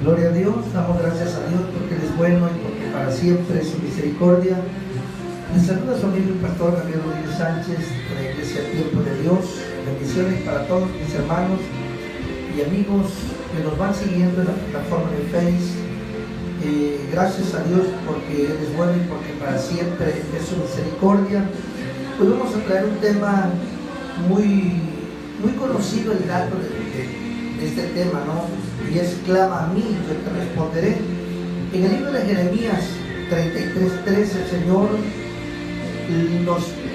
Gloria a Dios, damos gracias a Dios porque Él es bueno y porque para siempre es su misericordia. Les saluda su amigo el pastor Gabriel Rodríguez Sánchez de la Iglesia Tiempo de Dios. Bendiciones para todos mis hermanos y amigos que nos van siguiendo en la plataforma de Facebook. Gracias a Dios porque Él es bueno y porque para siempre es su misericordia. Hoy vamos a traer un tema muy conocido, el dato de este tema, ¿no? Y es: clama a mí, yo te responderé. En el libro de Jeremías 33:3, el Señor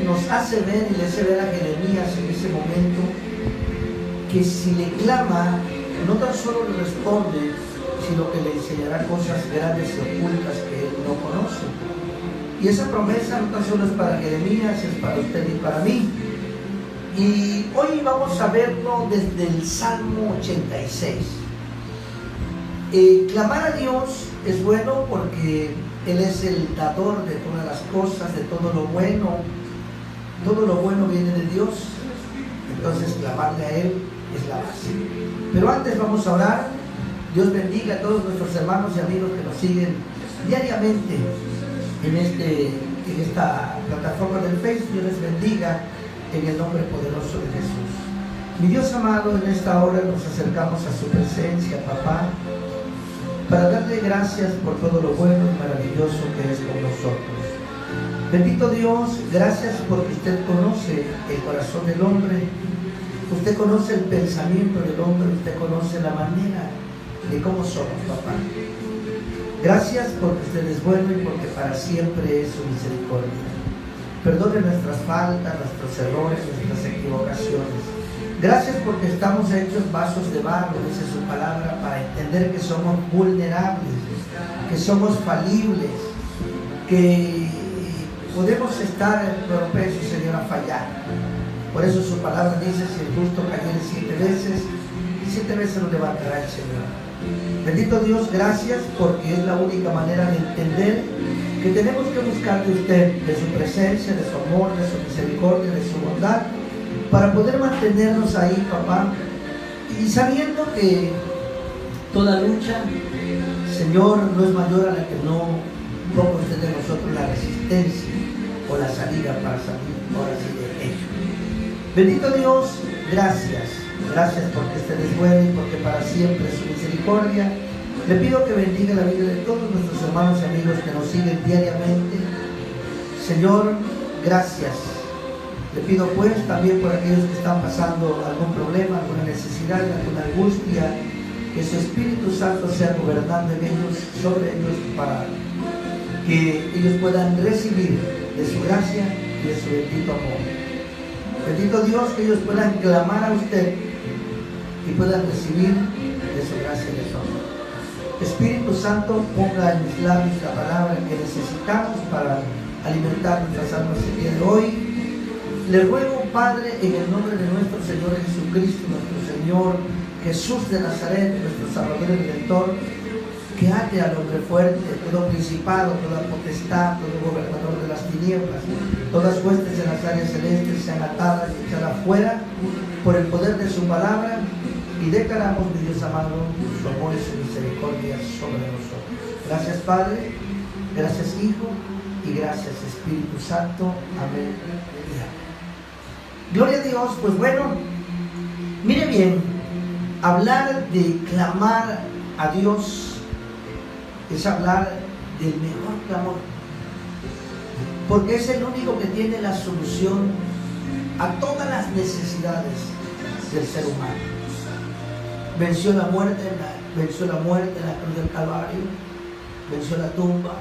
nos hace ver y le hace ver a Jeremías en ese momento que si le clama, no tan solo le responde, sino que le enseñará cosas grandes y ocultas que él no conoce. Y esa promesa no tan solo es para Jeremías, es para usted y para mí. Y hoy vamos a verlo desde el Salmo 86. Clamar a Dios es bueno porque Él es el dador de todas las cosas, de todo lo bueno. Todo lo bueno viene de Dios. Entonces clamarle a Él es la base. Pero antes vamos a orar. Dios bendiga a todos nuestros hermanos y amigos que nos siguen diariamente en esta plataforma del Facebook. Dios les bendiga en el nombre poderoso de Jesús. Mi Dios amado, en esta hora nos acercamos a su presencia, papá, para darle gracias por todo lo bueno y maravilloso que es con nosotros. Bendito Dios, gracias porque usted conoce el corazón del hombre, usted conoce el pensamiento del hombre, usted conoce la manera de cómo somos, papá. Gracias porque usted es bueno y porque para siempre es su misericordia. Perdone nuestras faltas, nuestros errores, nuestras equivocaciones. Gracias porque estamos hechos vasos de barro, dice su palabra, para entender que somos vulnerables, que somos falibles, que podemos estar propensos, Señor, a fallar. Por eso su palabra dice: si el justo cayere 7 veces lo levantará el Señor. Bendito Dios, gracias porque es la única manera de entender que tenemos que buscar de usted, de su presencia, de su amor, de su misericordia, de su bondad, para poder mantenernos ahí, papá, y sabiendo que toda lucha, Señor, no es mayor a la que no ponga usted de nosotros la resistencia o la salida para salir, ahora sí, de ello. Bendito Dios, gracias. Gracias porque usted es bueno y porque para siempre es su misericordia. Le pido que bendiga la vida de todos nuestros hermanos y amigos que nos siguen diariamente. Señor, gracias. Le pido pues también por aquellos que están pasando algún problema, alguna necesidad, alguna angustia, que su Espíritu Santo sea gobernando en ellos, sobre ellos, para que ellos puedan recibir de su gracia y de su bendito amor. Bendito Dios, que ellos puedan clamar a usted y puedan recibir de su gracia y de su amor. Espíritu Santo, ponga en mis labios la palabra que necesitamos para alimentar nuestras almas el día de hoy. Le ruego, Padre, en el nombre de nuestro Señor Jesucristo, nuestro Señor Jesús de Nazaret, nuestro Salvador y Redentor, que ate al hombre fuerte, todo principado, toda potestad, todo gobernador de las tinieblas, todas huestes de las áreas celestes sean atadas y echadas fuera por el poder de su palabra, y declaramos, mi Dios amado, su amor y su misericordia sobre nosotros. Gracias, Padre, gracias, Hijo, y gracias, Espíritu Santo. Amén y amén. Gloria a Dios. Pues bueno, mire bien, hablar de clamar a Dios es hablar del mejor clamor, porque es el único que tiene la solución a todas las necesidades del ser humano. Venció la muerte en la cruz del Calvario, venció la tumba,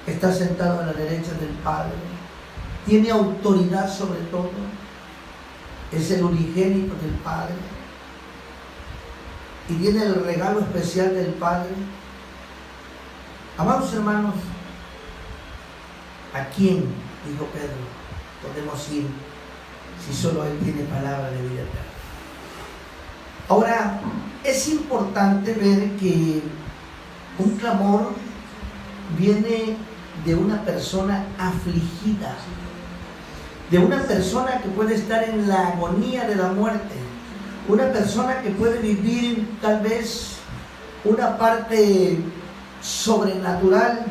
está sentado a la derecha del Padre, tiene autoridad sobre todo, es el unigénito del Padre y tiene el regalo especial del Padre. Amados hermanos, ¿a quién, dijo Pedro, podemos ir si solo Él tiene palabra de vida eterna? Ahora, es importante ver que un clamor viene de una persona afligida, de una persona que puede estar en la agonía de la muerte, una persona que puede vivir tal vez una parte sobrenatural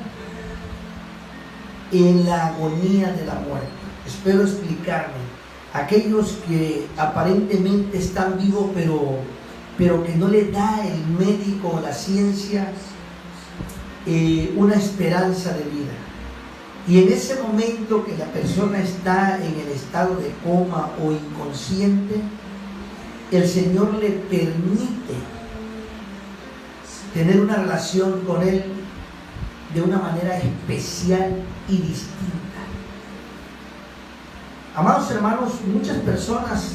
en la agonía de la muerte. Espero explicarme. Aquellos que aparentemente están vivos, pero que no le da el médico o la ciencia una esperanza de vida. Y en ese momento que la persona está en el estado de coma o inconsciente, el Señor le permite tener una relación con Él de una manera especial y distinta. Amados hermanos, muchas personas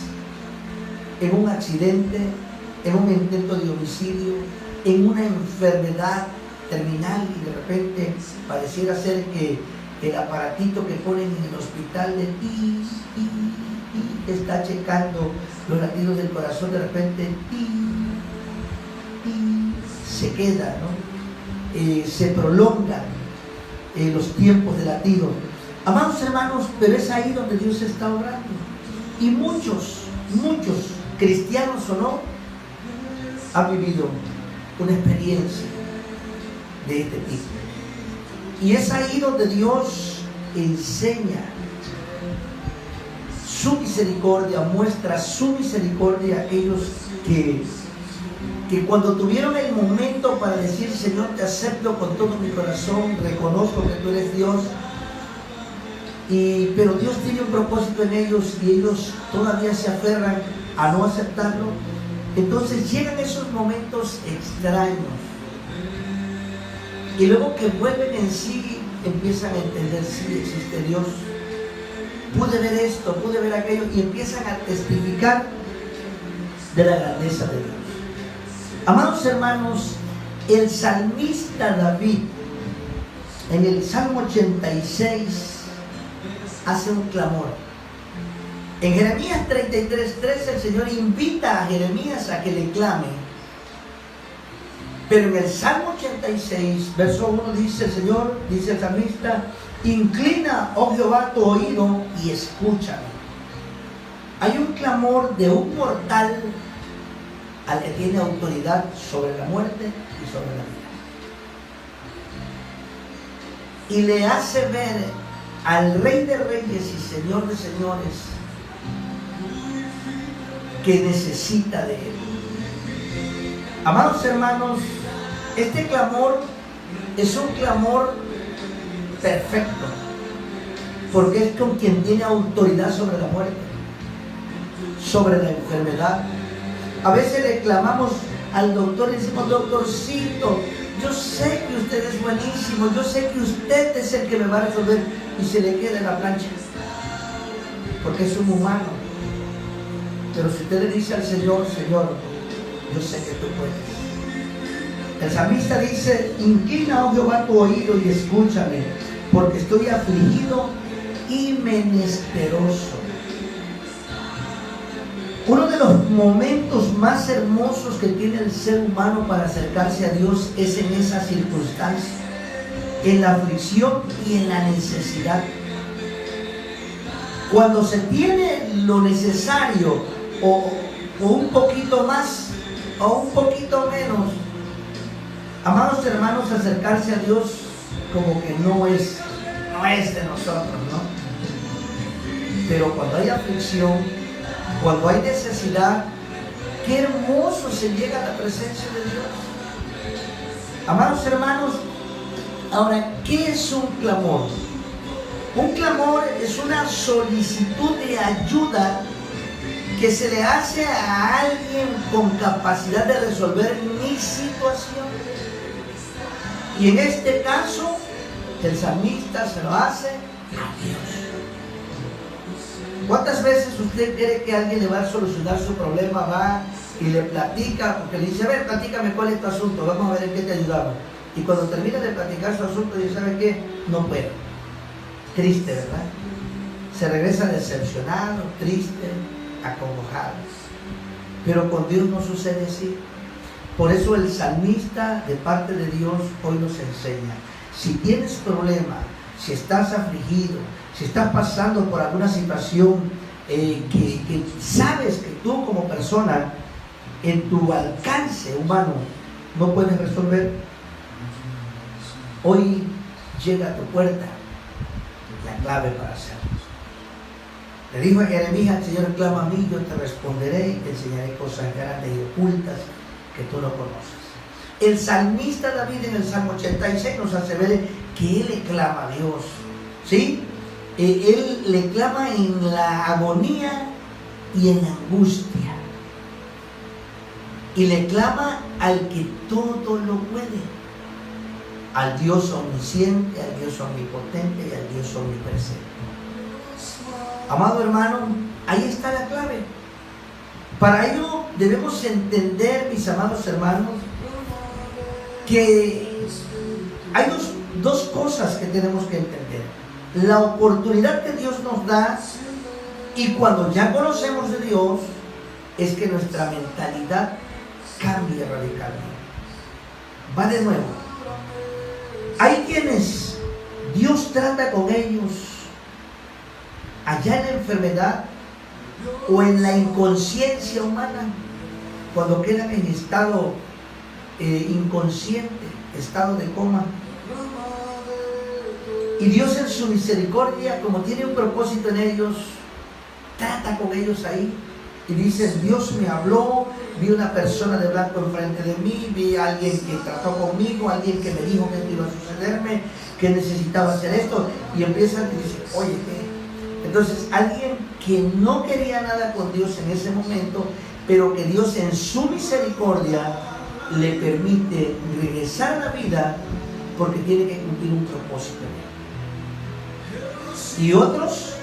en un accidente, en un intento de homicidio, en una enfermedad terminal, y de repente pareciera ser que el aparatito que ponen en el hospital de está checando los latidos del corazón, de repente se queda, ¿no? Se prolongan los tiempos de latido. Amados hermanos, pero es ahí donde Dios está obrando. Y muchos, cristianos o no, han vivido una experiencia de este tipo. Y es ahí donde Dios enseña su misericordia, muestra su misericordia a aquellos que cuando tuvieron el momento para decir: Señor, te acepto con todo mi corazón, reconozco que tú eres Dios, pero Dios tiene un propósito en ellos y ellos todavía se aferran a no aceptarlo. Entonces llegan esos momentos extraños y luego que vuelven en sí empiezan a entender: sí, existe Dios, pude ver esto, pude ver aquello, y empiezan a testificar de la grandeza de Dios. Amados hermanos, el salmista David en el Salmo 86 hace un clamor. En Jeremías 33:13 el Señor invita a Jeremías a que le clame. Pero en el Salmo 86, verso 1 dice el Señor, dice el salmista: inclina, oh Jehová, tu oído y escúchame. Hay un clamor de un mortal al que tiene autoridad sobre la muerte y sobre la vida. Y le hace ver al Rey de Reyes y Señor de Señores que necesita de Él. Amados hermanos, este clamor es un clamor perfecto, porque es con quien tiene autoridad sobre la muerte, sobre la enfermedad. A veces le clamamos al doctor y decimos: doctorcito, yo sé que usted es buenísimo, yo sé que usted es el que me va a resolver, y se le queda en la plancha, porque es un humano. Pero si usted le dice al Señor: Señor, yo sé que tú puedes. El salmista dice: inclina, oh Jehová, tu oído y escúchame, porque estoy afligido y menesteroso. Uno de los momentos más hermosos que tiene el ser humano para acercarse a Dios es en esa circunstancia, en la aflicción y en la necesidad. Cuando se tiene lo necesario, o un poquito más o un poquito menos, amados hermanos, acercarse a Dios como que no es de nosotros, ¿no? Pero cuando hay aflicción, cuando hay necesidad, qué hermoso se llega a la presencia de Dios. Amados hermanos, ahora, ¿qué es un clamor? Un clamor es una solicitud de ayuda que se le hace a alguien con capacidad de resolver mi situación. Y en este caso, el salmista se lo hace a Dios. ¿Cuántas veces usted cree que alguien le va a solucionar su problema? Va y le platica, porque le dice: a ver, platícame cuál es tu asunto, vamos a ver en qué te ayudamos. Y cuando termina de platicar su asunto, dice: ¿sabe qué? No puedo. Triste, ¿verdad? Se regresa decepcionado, triste, acongojado. Pero con Dios no sucede así. Por eso el salmista, de parte de Dios, hoy nos enseña: si tienes problema, si estás afligido, si estás pasando por alguna situación que sabes que tú como persona, en tu alcance humano, no puedes resolver, hoy llega a tu puerta la clave para hacerlo. Le dijo a Jeremías: el Señor clama a mí, yo te responderé y te enseñaré cosas grandes y ocultas que tú no conoces. El salmista David en el Salmo 86 nos hace ver que él le clama a Dios, ¿sí? Él le clama en la agonía y en la angustia. Y le clama al que todo lo puede, al Dios omnisciente, al Dios omnipotente y al Dios omnipresente. Amado hermano, ahí está la clave. Para ello debemos entender, mis amados hermanos, que hay dos cosas que tenemos que entender. La oportunidad que Dios nos da, y cuando ya conocemos de Dios, es que nuestra mentalidad cambie radicalmente. Va de nuevo. Hay quienes Dios trata con ellos allá en la enfermedad o en la inconsciencia humana, cuando quedan en estado inconsciente, estado de coma. Y Dios en su misericordia, como tiene un propósito en ellos, trata con ellos ahí. Y dices: Dios me habló, vi una persona de blanco enfrente de mí, vi a alguien que trató conmigo, alguien que me dijo que iba a sucederme, que necesitaba hacer esto. Y empiezan y dicen: oye, ¿qué? Entonces, alguien que no quería nada con Dios en ese momento, pero que Dios en su misericordia le permite regresar a la vida porque tiene que cumplir un propósito en él. Y otros,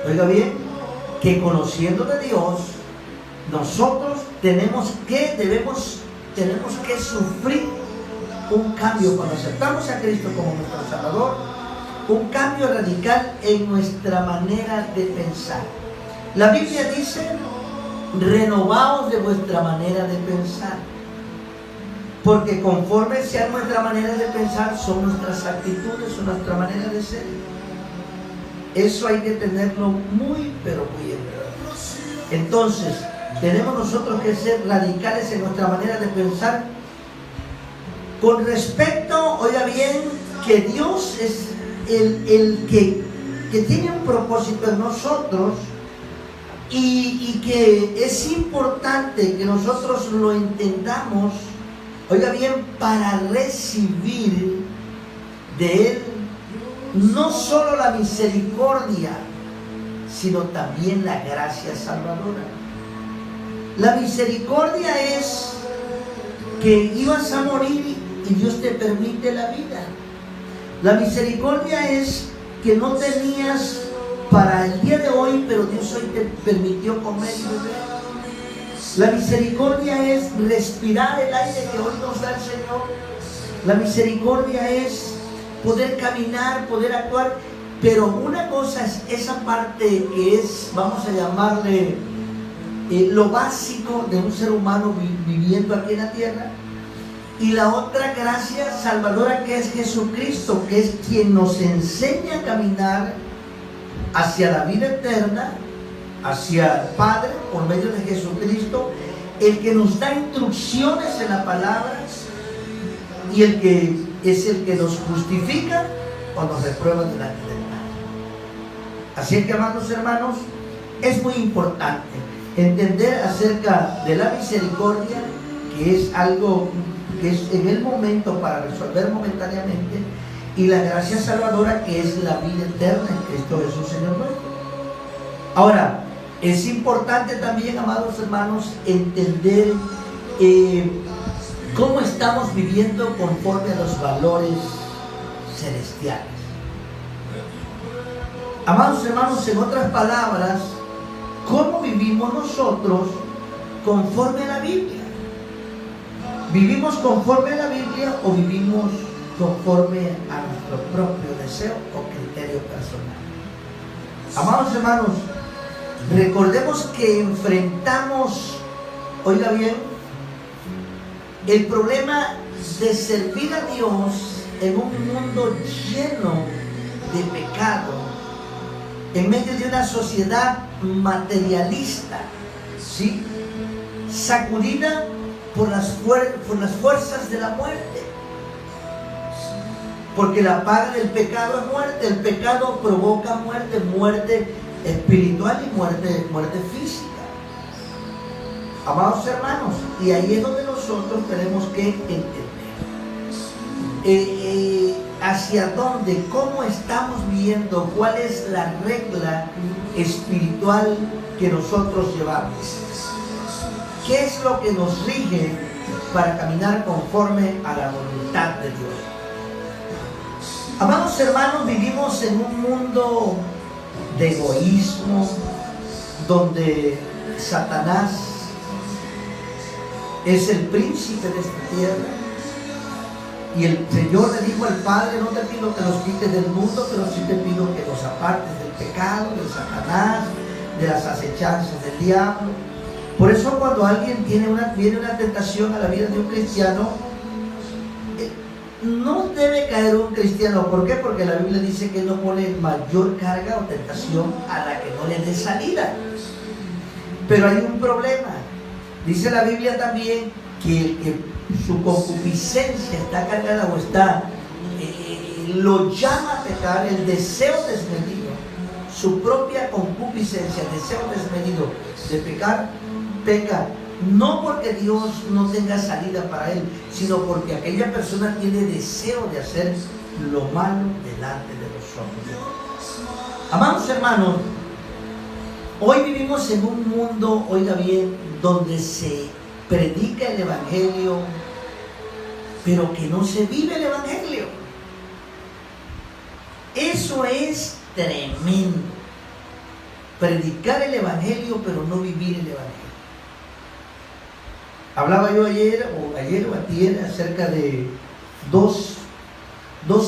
oiga bien, que conociendo de Dios, nosotros tenemos que sufrir un cambio cuando aceptamos a Cristo como nuestro Salvador, un cambio radical en nuestra manera de pensar. La Biblia dice: renovaos de vuestra manera de pensar, porque conforme sea nuestra manera de pensar, son nuestras actitudes, son nuestra manera de ser. Eso hay que tenerlo muy, pero muy en cuenta. Entonces, tenemos nosotros que ser radicales en nuestra manera de pensar con respecto, oiga bien, que Dios es el que tiene un propósito en nosotros, y que es importante que nosotros lo entendamos, oiga bien, para recibir de Él no solo la misericordia, sino también la gracia salvadora. La misericordia es que ibas a morir y Dios te permite la vida. La misericordia es que no tenías para el día de hoy, pero Dios hoy te permitió comer y beber. La misericordia es respirar el aire que hoy nos da el Señor. La misericordia es poder caminar, poder actuar. Pero una cosa es esa parte que es, vamos a llamarle, lo básico de un ser humano viviendo aquí en la tierra. Y la otra gracia salvadora, que es Jesucristo, que es quien nos enseña a caminar hacia la vida eterna, hacia el Padre, por medio de Jesucristo, el que nos da instrucciones en la palabra, y el que es el que nos justifica o nos reprueba delante del Padre. Así es que, amados hermanos, es muy importante entender acerca de la misericordia, que es algo que es en el momento para resolver momentáneamente, y la gracia salvadora, que es la vida eterna en Cristo Jesús, Señor nuestro. Ahora, es importante también, amados hermanos, entender cómo estamos viviendo conforme a los valores celestiales. Amados hermanos, en otras palabras, ¿cómo vivimos nosotros conforme a la Biblia? ¿Vivimos conforme a la Biblia o vivimos conforme a nuestro propio deseo o criterio personal? Amados hermanos, recordemos que enfrentamos, oiga bien, el problema de servir a Dios en un mundo lleno de pecado, en medio de una sociedad materialista, ¿sí?, sacudida por las fuerzas de la muerte. Porque la paga del pecado es muerte. El pecado provoca muerte, muerte espiritual y muerte física. Amados hermanos, y ahí es donde nosotros tenemos que entender hacia dónde, cómo estamos viviendo, cuál es la regla espiritual que nosotros llevamos. ¿Qué es lo que nos rige para caminar conforme a la voluntad de Dios? Amados hermanos, vivimos en un mundo de egoísmo, donde Satanás es el príncipe de esta tierra. Y el Señor le dijo al Padre: no te pido que los quites del mundo, pero sí te pido que los apartes del pecado, de Satanás, de las acechanzas del diablo. Por eso cuando alguien viene una tentación a la vida de un cristiano, no debe caer un cristiano. ¿Por qué? Porque la Biblia dice que no pone mayor carga o tentación a la que no le dé salida. Pero hay un problema. Dice la Biblia también que su concupiscencia está cargada o lo llama a pecar, el deseo desmedido, su propia concupiscencia, el deseo desmedido de pecar, peca. No porque Dios no tenga salida para él, sino porque aquella persona tiene deseo de hacer lo malo delante de los ojos de Dios. Amados hermanos, hoy vivimos en un mundo, oiga bien, donde se predica el Evangelio, pero que no se vive el Evangelio. Eso es tremendo. Predicar el Evangelio, pero no vivir el Evangelio. Hablaba yo ayer o antier acerca de dos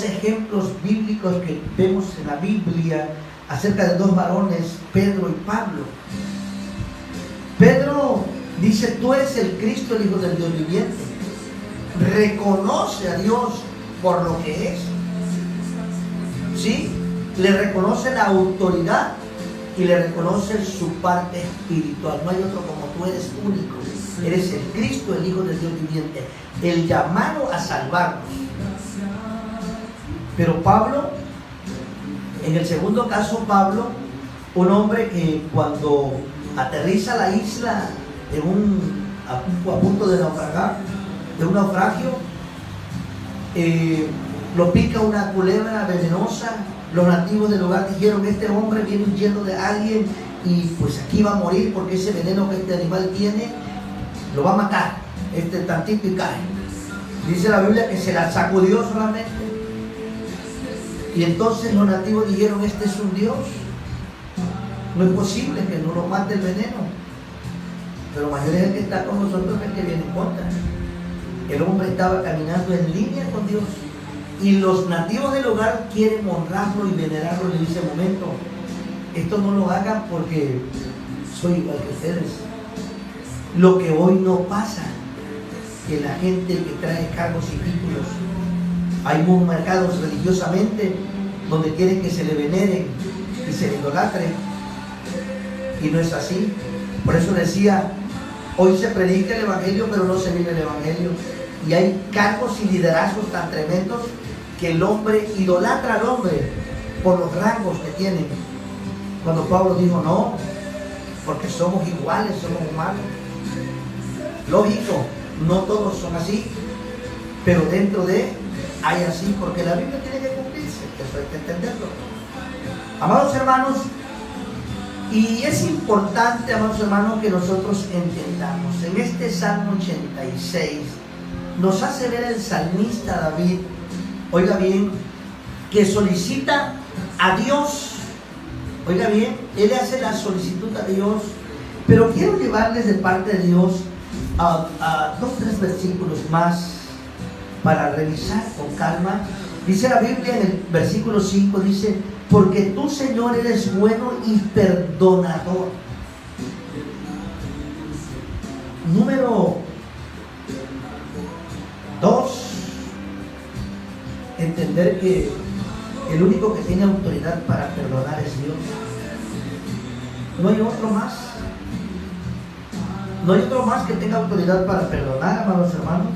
ejemplos bíblicos que vemos en la Biblia acerca de dos varones, Pedro y Pablo. Pedro dice: tú eres el Cristo, el Hijo del Dios viviente. Reconoce a Dios por lo que es. ¿Sí? Le reconoce la autoridad y le reconoce su parte espiritual. No hay otro como tú, eres único. Eres el Cristo, el Hijo del Dios viviente, el llamado a salvarnos. Pero Pablo, en el segundo caso, Pablo, un hombre que cuando aterriza a la isla a punto de naufragar, de un naufragio, lo pica una culebra venenosa. Los nativos del lugar dijeron: este hombre viene huyendo de alguien y pues aquí va a morir, porque ese veneno que este animal tiene lo va a matar, tantito y cae. Dice la Biblia que se la sacudió solamente. Y entonces los nativos dijeron: este es un Dios, no es posible que no lo mate el veneno. Pero mayor es el que está con nosotros que el que viene en contra. El hombre estaba caminando en línea con Dios, y los nativos del lugar quieren honrarlo y venerarlo. Le dice: momento, esto no lo hagan porque soy igual que ustedes. Lo que hoy no pasa, que la gente que trae cargos y títulos, hay muchos mercados religiosamente donde quieren que se le veneren y se le idolatre, y no es así. Por eso decía: hoy se predica el Evangelio, pero no se vive el Evangelio. Y hay cargos y liderazgos tan tremendos que el hombre idolatra al hombre por los rangos que tienen. Cuando Pablo dijo: no, porque somos iguales, somos humanos. Lógico, no todos son así, pero dentro de hay así, porque la Biblia tiene que cumplirse. Eso hay que entenderlo. Amados hermanos, y es importante, amados hermanos, que nosotros entendamos. En este Salmo 86 nos hace ver el salmista David, oiga bien, que solicita a Dios. Oiga bien, él hace la solicitud a Dios, pero quiero llevarles de parte de Dios a 2 o 3 versículos más para revisar con calma. Dice la Biblia en el versículo 5, dice: porque tú, Señor, eres bueno y perdonador. Número 2, entender que el único que tiene autoridad para perdonar es Dios. No hay otro más. No hay otro más que tenga autoridad para perdonar, amados hermanos.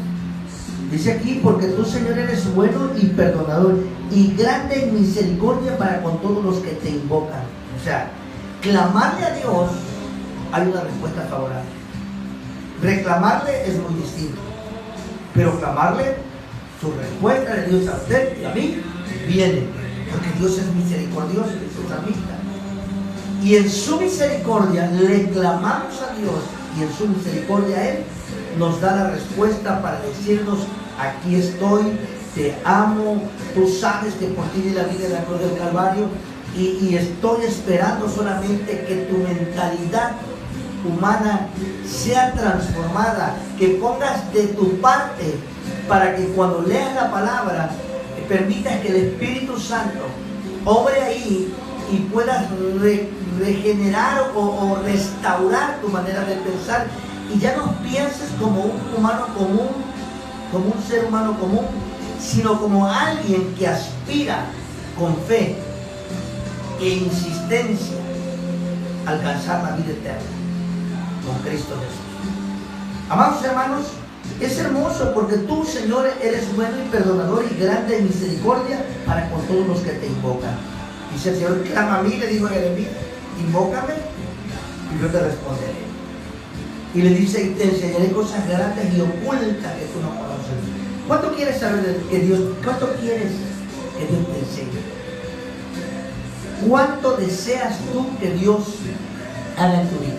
Dice aquí, porque tú, Señor, eres bueno y perdonador y grande en misericordia para con todos los que te invocan. O sea, clamarle a Dios, hay una respuesta favorable. Reclamarle es muy distinto, pero clamarle, su respuesta de Dios a usted y a mí viene, porque Dios es misericordioso y es salmista. Y en su misericordia le clamamos a Dios, y en su misericordia Él nos da la respuesta para decirnos: aquí estoy, te amo, tú sabes que por ti di la vida en la cruz del Calvario, y estoy esperando solamente que tu mentalidad humana sea transformada, que pongas de tu parte para que cuando leas la palabra permitas que el Espíritu Santo obre ahí y puedas regenerar o restaurar tu manera de pensar, y ya no pienses como un humano común, como un ser humano común, sino como alguien que aspira con fe e insistencia a alcanzar la vida eterna con Cristo Jesús. Amados hermanos, es hermoso porque tú, Señor, eres bueno y perdonador y grande en misericordia para con todos los que te invocan. Dice el Señor: clama a mí, le dijo a Jeremías, invócame y yo te responderé. Y le dice: y te enseñaré cosas grandes y ocultas que tú no conoces. ¿Cuánto quieres saber de Dios? ¿Cuánto quieres que Dios te enseñe? ¿Cuánto deseas tú que Dios haga en tu vida?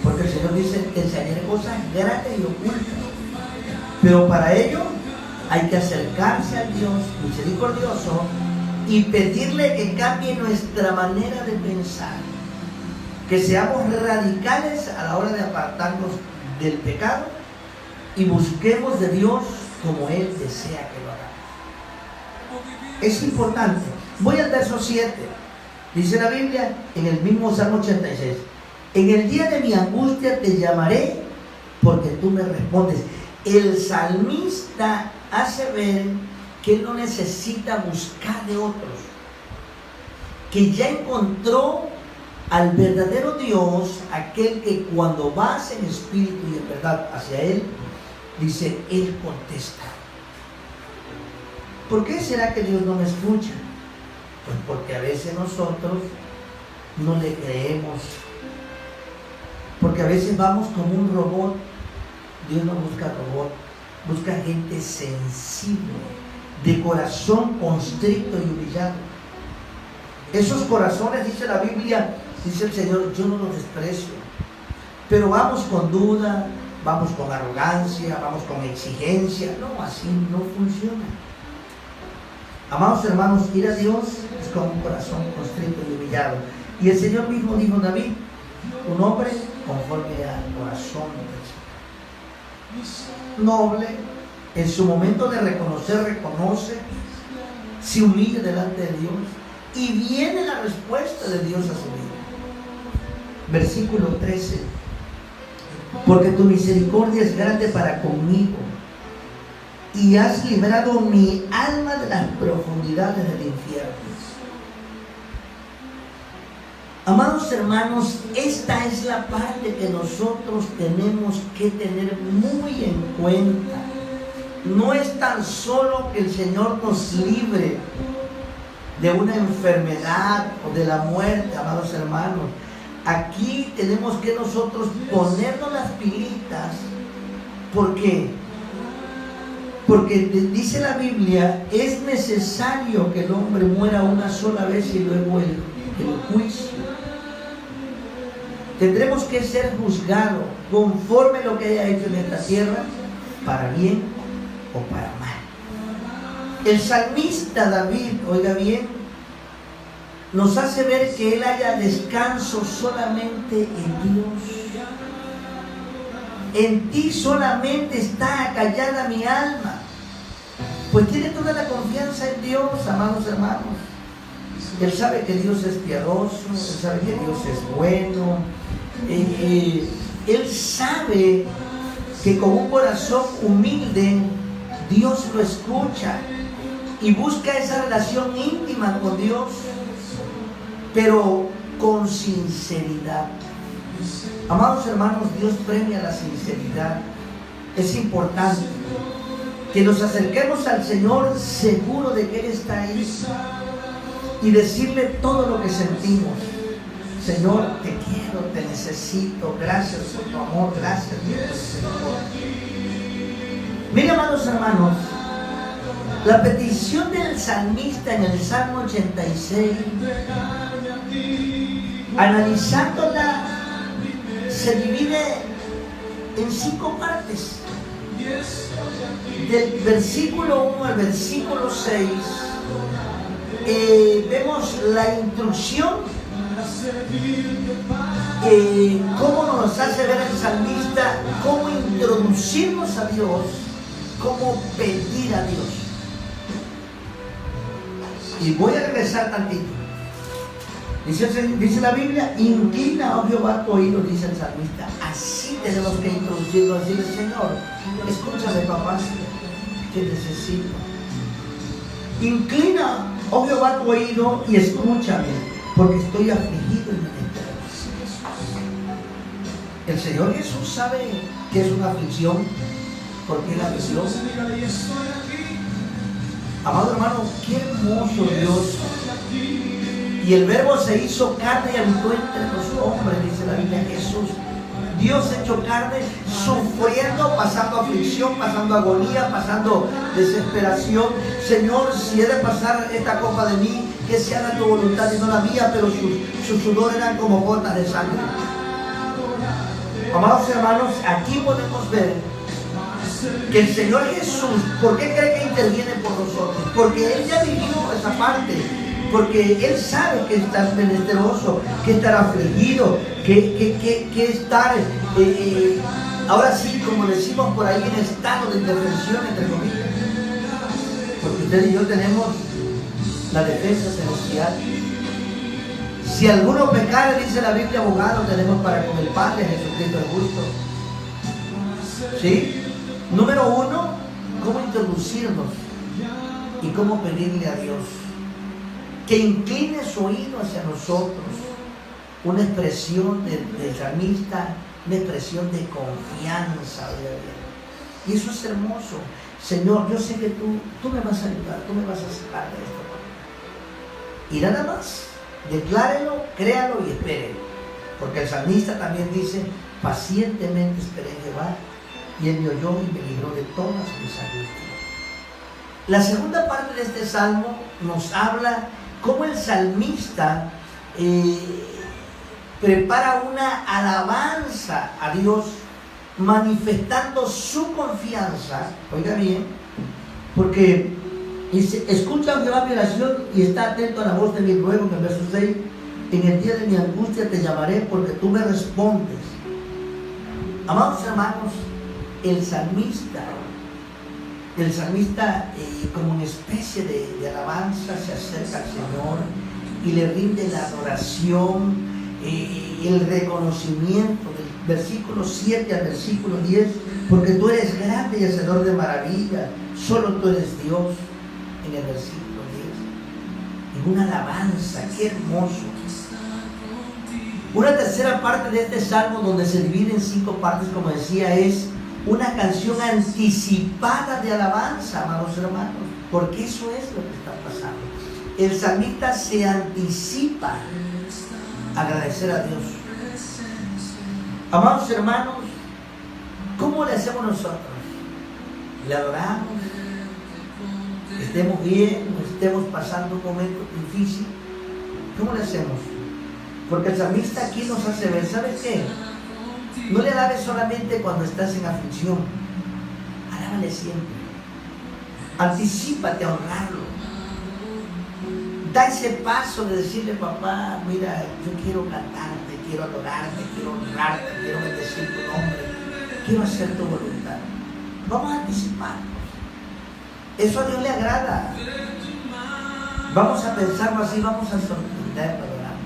Porque el Señor dice: te enseñaré cosas grandes y ocultas. Pero para ello hay que acercarse al Dios misericordioso y pedirle que cambie nuestra manera de pensar, que seamos radicales a la hora de apartarnos del pecado y busquemos de Dios como Él desea que lo hagamos. Es importante. Voy al verso 7. Dice la Biblia en el mismo Salmo 86: en el día de mi angustia te llamaré porque tú me respondes. El salmista hace ver que él no necesita buscar de otros, que ya encontró al verdadero Dios, aquel que cuando vas en espíritu y en verdad hacia Él, dice, Él contesta. ¿Por qué será que Dios no me escucha? Pues porque a veces nosotros no le creemos, porque a veces vamos como un robot. Dios no busca robot, busca gente sensible, de corazón constricto y humillado. Esos corazones, dice la Biblia, dice el Señor, yo no los desprecio, pero vamos con duda, vamos con arrogancia, vamos con exigencia. No, así no funciona. Amados hermanos, ir a Dios es con un corazón constricto y humillado. Y el Señor mismo dijo: David, un hombre conforme al corazón noble, en su momento de reconocer, reconoce, se humilla delante de Dios y viene la respuesta de Dios a su vida. Versículo 13: porque tu misericordia es grande para conmigo y has librado mi alma de las profundidades del infierno. Amados hermanos, esta es la parte que nosotros tenemos que tener muy en cuenta. No es tan solo que el Señor nos libre de una enfermedad o de la muerte, amados hermanos. Aquí tenemos que nosotros ponernos las pilitas. ¿Por qué? Porque dice la Biblia, es necesario que el hombre muera una sola vez y luego el juicio. Tendremos que ser juzgados conforme a lo que haya hecho en esta tierra, para bien o para mal. El salmista David, oiga bien, nos hace ver que él haya descanso solamente en Dios. En ti solamente está acallada mi alma. Pues tiene toda la confianza en Dios, amados hermanos. Él sabe que Dios es piadoso, él sabe que Dios es bueno. Él sabe que con un corazón humilde Dios lo escucha y busca esa relación íntima con Dios, pero con sinceridad. Amados hermanos, Dios premia la sinceridad. Es importante que nos acerquemos al Señor seguro de que Él está ahí y decirle todo lo que sentimos. Señor, te quiero, te necesito, gracias por tu amor, gracias por tu Señor. Mire, amados hermanos, la petición del salmista en el Salmo 86, analizándola, se divide en 5 partes. Del versículo 1 al versículo 6, vemos la instrucción, cómo nos hace ver el salmista, cómo introducirnos a Dios, cómo pedir a Dios. Y voy a regresar tantito. Dice la Biblia, inclina, oh Jehová, tu oído, dice el salmista. Así tenemos que introducirnos, decirle, Señor, escúchame, papá, te necesito. Inclina, oh Jehová, tu oído y escúchame, porque estoy afligido en mi mente. El Señor Jesús sabe que es una aflicción, porque Él afligió. Amado hermano, qué hermoso Dios. Y el Verbo se hizo carne y habitó entre los hombres, dice la Biblia. Jesús, Dios hecho carne, sufriendo, pasando aflicción, pasando agonía, pasando desesperación. Señor, si he de pasar esta copa de mí, que se haga tu voluntad y no la mía, pero sus sudor eran como gotas de sangre. Amados hermanos, aquí podemos ver que el Señor Jesús, ¿por qué cree que interviene por nosotros? Porque Él ya vivió esa parte. Porque Él sabe que estar menesteroso, que estar afligido, que estar, ahora sí, como decimos por ahí, en estado de indefensión, entre comillas. Porque usted y yo tenemos la defensa celestial. Si alguno pecare, dice la Biblia, abogado tenemos para con el Padre, Jesucristo el justo. ¿Sí? Número 1, cómo introducirnos y cómo pedirle a Dios que incline su oído hacia nosotros. Una expresión del salmista, una expresión de confianza. Y eso es hermoso. Señor, yo sé que tú me vas a ayudar, tú me vas a sacar de esto. Y nada más, declárelo, créalo y espere. Porque el salmista también dice, pacientemente esperé en Jehová, y Él me oyó y me libró de todas mis angustias. La segunda parte de este salmo nos habla cómo el salmista prepara una alabanza a Dios, manifestando su confianza. Oiga bien, porque dice, escucha Jehová mi oración y está atento a la voz de mi ruego, en el verso 6, en el día de mi angustia te llamaré porque tú me respondes. Amados hermanos, el salmista como una especie de alabanza se acerca al Señor y le rinde la adoración y el reconocimiento del versículo 7 al versículo 10, porque tú eres grande y hacedor de maravilla, solo tú eres Dios, en el versículo 10. En una alabanza, qué hermoso. Una tercera parte de este salmo, donde se divide en 5 partes, como decía, es una canción anticipada de alabanza, amados hermanos, porque eso es lo que está pasando. El salmista se anticipa a agradecer a Dios. Amados hermanos, ¿cómo le hacemos nosotros? Le adoramos, estemos bien, estemos pasando un momento difícil. ¿Cómo le hacemos? Porque el salmista aquí nos hace ver, ¿sabes qué? No le alabes solamente cuando estás en aflicción, alábale siempre. Anticípate a honrarlo. Da ese paso de decirle, papá, mira, yo quiero cantarte, quiero adorarte, quiero honrarte, quiero bendecir tu nombre, quiero hacer tu voluntad. Vamos a anticiparnos. Eso a Dios le agrada. Vamos a pensarlo así, vamos a sorprenderlo, ¿verdad?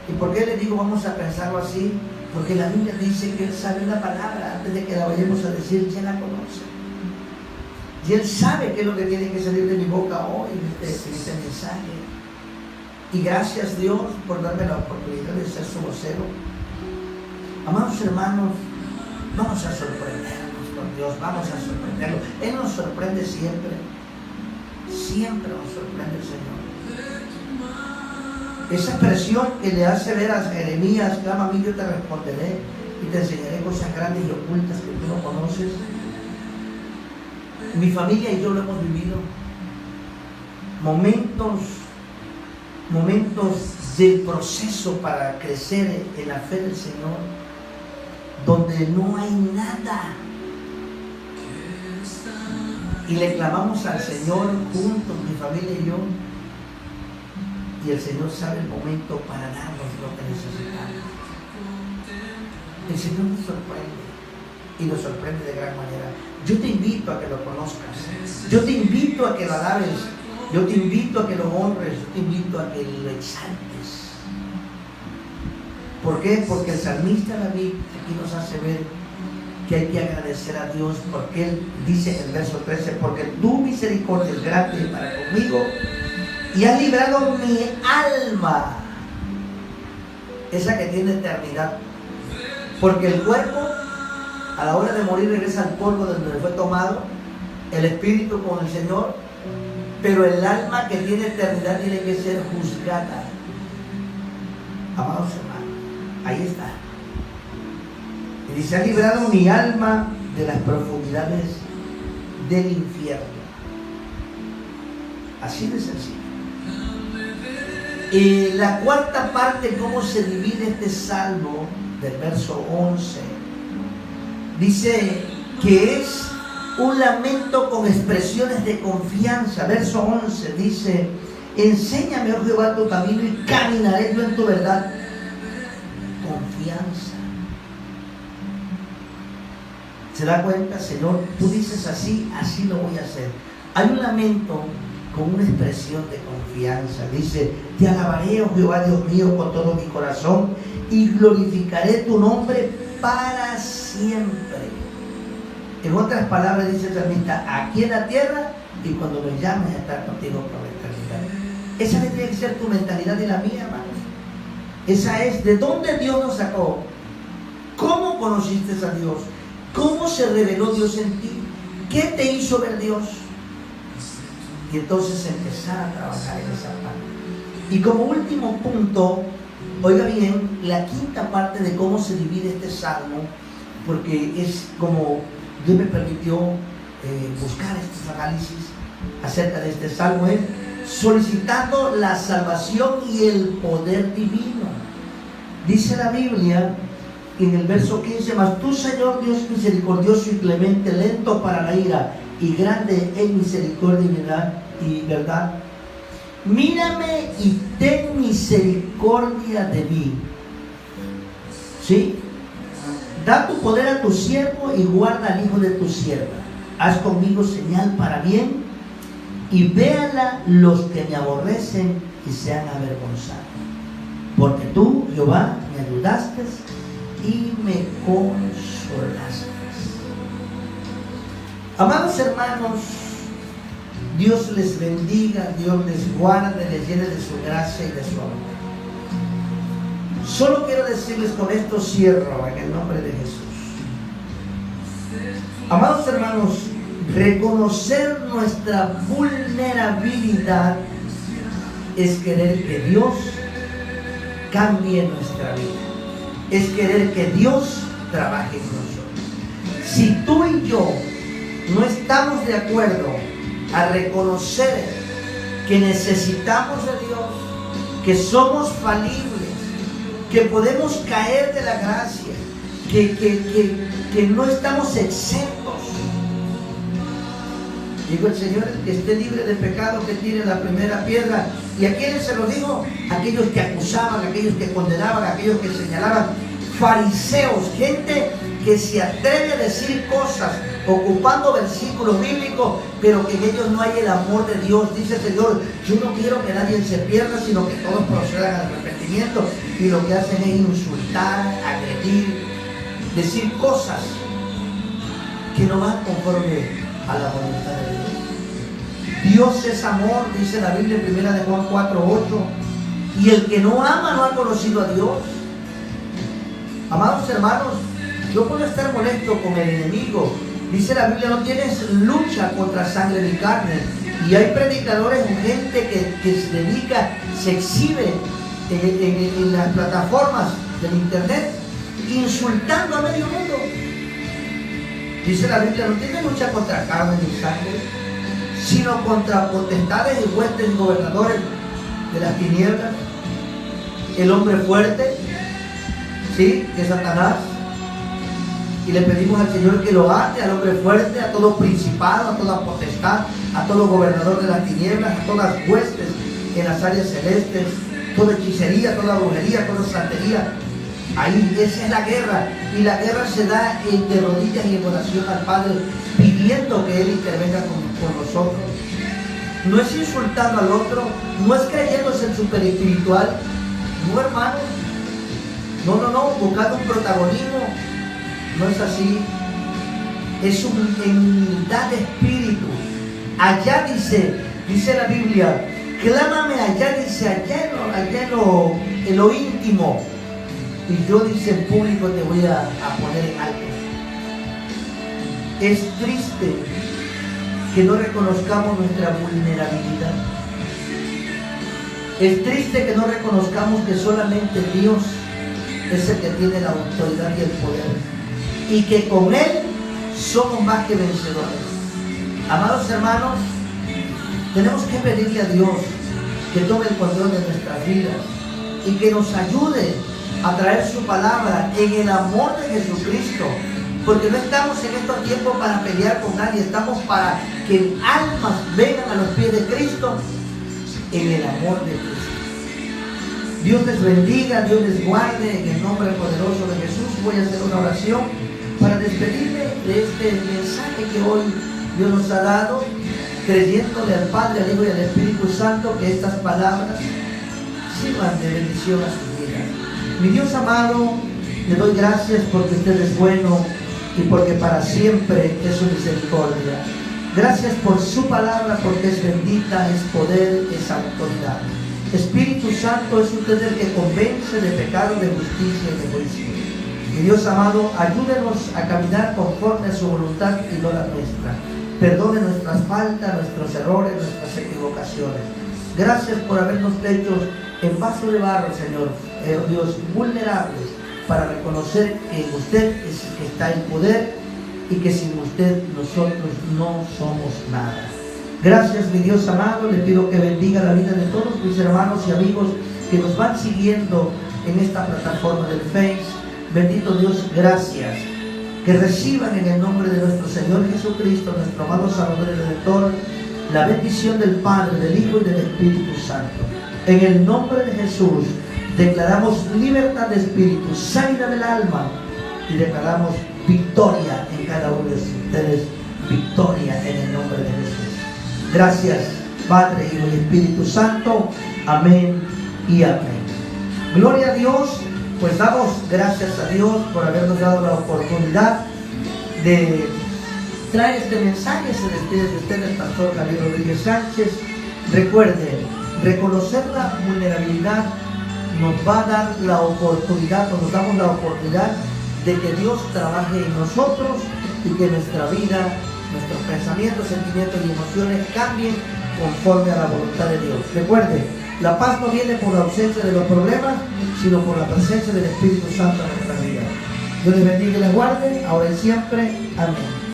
¿Y por qué le digo vamos a pensarlo así? Porque la Biblia dice que Él sabe la palabra, antes de que la vayamos a decir, ya la conoce. Y Él sabe qué es lo que tiene que salir de mi boca hoy en este mensaje. Y gracias Dios por darme la oportunidad de ser su vocero. Amados hermanos, vamos a sorprendernos con Dios, vamos a sorprenderlo. Él nos sorprende siempre. Siempre nos sorprende el Señor. Esa expresión que le hace ver a Jeremías, clama a mí, yo te responderé y te enseñaré cosas grandes y ocultas que tú no conoces. Mi familia y yo lo hemos vivido. Momentos del proceso para crecer en la fe del Señor, donde no hay nada. Y le clamamos al Señor juntos, mi familia y yo, y el Señor sabe el momento para darnos lo que necesitamos. El Señor nos sorprende, y nos sorprende de gran manera. Yo te invito a que lo conozcas, yo te invito a que lo alabes, yo te invito a que lo honres, yo te invito a que lo exaltes. ¿Por qué? Porque el salmista David aquí nos hace ver que hay que agradecer a Dios, porque Él dice en el verso 13, porque tu misericordia es grande para conmigo y has librado mi alma, esa que tiene eternidad. Porque el cuerpo a la hora de morir regresa al polvo de donde fue tomado, el espíritu con el Señor, pero el alma que tiene eternidad tiene que ser juzgada. Amados hermanos, ahí está. Y dice, ha librado mi alma de las profundidades del infierno. Así de sencillo. Y la cuarta parte, cómo se divide este salmo, del verso 11, dice que es un lamento con expresiones de confianza. Verso 11 dice, enséñame, oh Jehová, tu camino y caminaré yo en tu verdad. Confianza. ¿Se da cuenta, Señor? Tú dices así, así lo voy a hacer. Hay un lamento con una expresión de confianza. Dice, te alabaré, oh Jehová, Dios mío, con todo mi corazón y glorificaré tu nombre para siempre. En otras palabras, dice el salmista, aquí en la tierra y cuando me llames a estar contigo por la eternidad. Esa tiene que ser tu mentalidad y la mía, hermanos. Esa es de dónde Dios nos sacó. ¿Cómo conociste a Dios? ¿Cómo se reveló Dios en ti? ¿Qué te hizo ver Dios? Y entonces empezar a trabajar en esa parte. Y como último punto, oiga bien, la quinta parte de cómo se divide este salmo, porque es como Dios me permitió buscar estos análisis acerca de este salmo, es solicitando la salvación y el poder divino. Dice la Biblia en el verso 15, mas tú, Señor Dios misericordioso y clemente, lento para la ira y grande en misericordia y verdad, mírame y ten misericordia de mí. ¿Sí? Da tu poder a tu siervo y guarda al hijo de tu sierva. Haz conmigo señal para bien y véala los que me aborrecen y sean avergonzados. Porque tú, Jehová, me ayudaste y me consolaste. Amados hermanos, Dios les bendiga, Dios les guarde, les llene de su gracia y de su amor. Solo quiero decirles, con esto cierro en el nombre de Jesús. Amados hermanos, reconocer nuestra vulnerabilidad es querer que Dios cambie nuestra vida. Es querer que Dios trabaje en nosotros. Si tú y yo no estamos de acuerdo a reconocer que necesitamos de Dios, que somos falibles, que podemos caer de la gracia, que no estamos exentos. Dijo el Señor, el que esté libre de pecado, que tire la primera piedra. ¿Y a quiénes se lo dijo? Aquellos que acusaban, aquellos que condenaban, aquellos que señalaban. Fariseos, gente que se atreve a decir cosas ocupando versículos bíblicos, pero que en ellos no hay el amor de Dios. Dice el Señor, yo no quiero que nadie se pierda, sino que todos procedan al arrepentimiento. Y lo que hacen es insultar, agredir, decir cosas que no van conforme a la voluntad de Dios. Dios es amor, dice la Biblia en 1 de Juan 4:8, y el que no ama no ha conocido a Dios. Amados hermanos, yo puedo estar molesto con el enemigo. Dice la Biblia, no tienes lucha contra sangre ni carne. Y hay predicadores o gente que se dedica, se exhibe en las plataformas del internet, insultando a medio mundo. Dice la Biblia, no tienes lucha contra carne ni sangre, sino contra potestades y huestes y gobernadores de las tinieblas. El hombre fuerte, ¿sí?, que es Satanás. Y le pedimos al Señor que lo ate al hombre fuerte, a todo principado, a toda potestad, a todo gobernador de las tinieblas, a todas huestes en las áreas celestes, toda hechicería, toda brujería, toda santería. Ahí, esa es la guerra. Y la guerra se da de rodillas y en oración al Padre, pidiendo que Él intervenga con nosotros. No es insultando al otro, no es creyéndose el super espiritual, no, hermanos. No, buscando un protagonismo. No es así. Es en humildad de espíritu. Allá dice la Biblia, clámame allá, dice, allá en lo íntimo. Y yo, dice, en público te voy a poner en alto. Es triste que no reconozcamos nuestra vulnerabilidad. Es triste que no reconozcamos que solamente Dios es el que tiene la autoridad y el poder. Y que con Él somos más que vencedores. Amados hermanos, tenemos que pedirle a Dios que tome el control de nuestras vidas y que nos ayude a traer su palabra en el amor de Jesucristo, porque no estamos en estos tiempos para pelear con nadie, estamos para que almas vengan a los pies de Cristo en el amor de Cristo. Dios les bendiga, Dios les guarde en el nombre poderoso de Jesús. Voy a hacer una oración para despedirme de este mensaje que hoy Dios nos ha dado, creyéndole al Padre, al Hijo y al Espíritu Santo que estas palabras sirvan de bendición a su vida. Mi Dios amado, le doy gracias porque usted es bueno y porque para siempre es su misericordia. Gracias por su palabra, porque es bendita, es poder, es autoridad. Espíritu Santo, es usted el que convence de pecado, de justicia y de juicio. Mi Dios amado, ayúdenos a caminar conforme a su voluntad y no la nuestra. Perdone nuestras faltas, nuestros errores, nuestras equivocaciones. Gracias por habernos hecho en vaso de barro, Señor, Dios, vulnerables, para reconocer que en usted es el que está el poder y que sin usted nosotros no somos nada. Gracias, mi Dios amado. Le pido que bendiga la vida de todos mis hermanos y amigos que nos van siguiendo en esta plataforma del Face. Bendito Dios, gracias. Que reciban en el nombre de nuestro Señor Jesucristo, nuestro amado Salvador y Redentor, la bendición del Padre, del Hijo y del Espíritu Santo. En el nombre de Jesús declaramos libertad de espíritu, sanidad del alma, y declaramos victoria en cada uno de ustedes, victoria en el nombre de Jesús. Gracias, Padre, Hijo y Espíritu Santo. Amén y amén. Gloria a Dios. Pues damos gracias a Dios por habernos dado la oportunidad de traer este mensaje. Se despide de usted el pastor Javier Rodríguez Sánchez. Recuerde, reconocer la vulnerabilidad nos va a dar la oportunidad, o nos damos la oportunidad de que Dios trabaje en nosotros y que nuestra vida, nuestros pensamientos, sentimientos y emociones cambien conforme a la voluntad de Dios. Recuerde, la paz no viene por la ausencia de los problemas, sino por la presencia del Espíritu Santo en nuestra vida. Dios les bendiga y les guarde, ahora y siempre. Amén.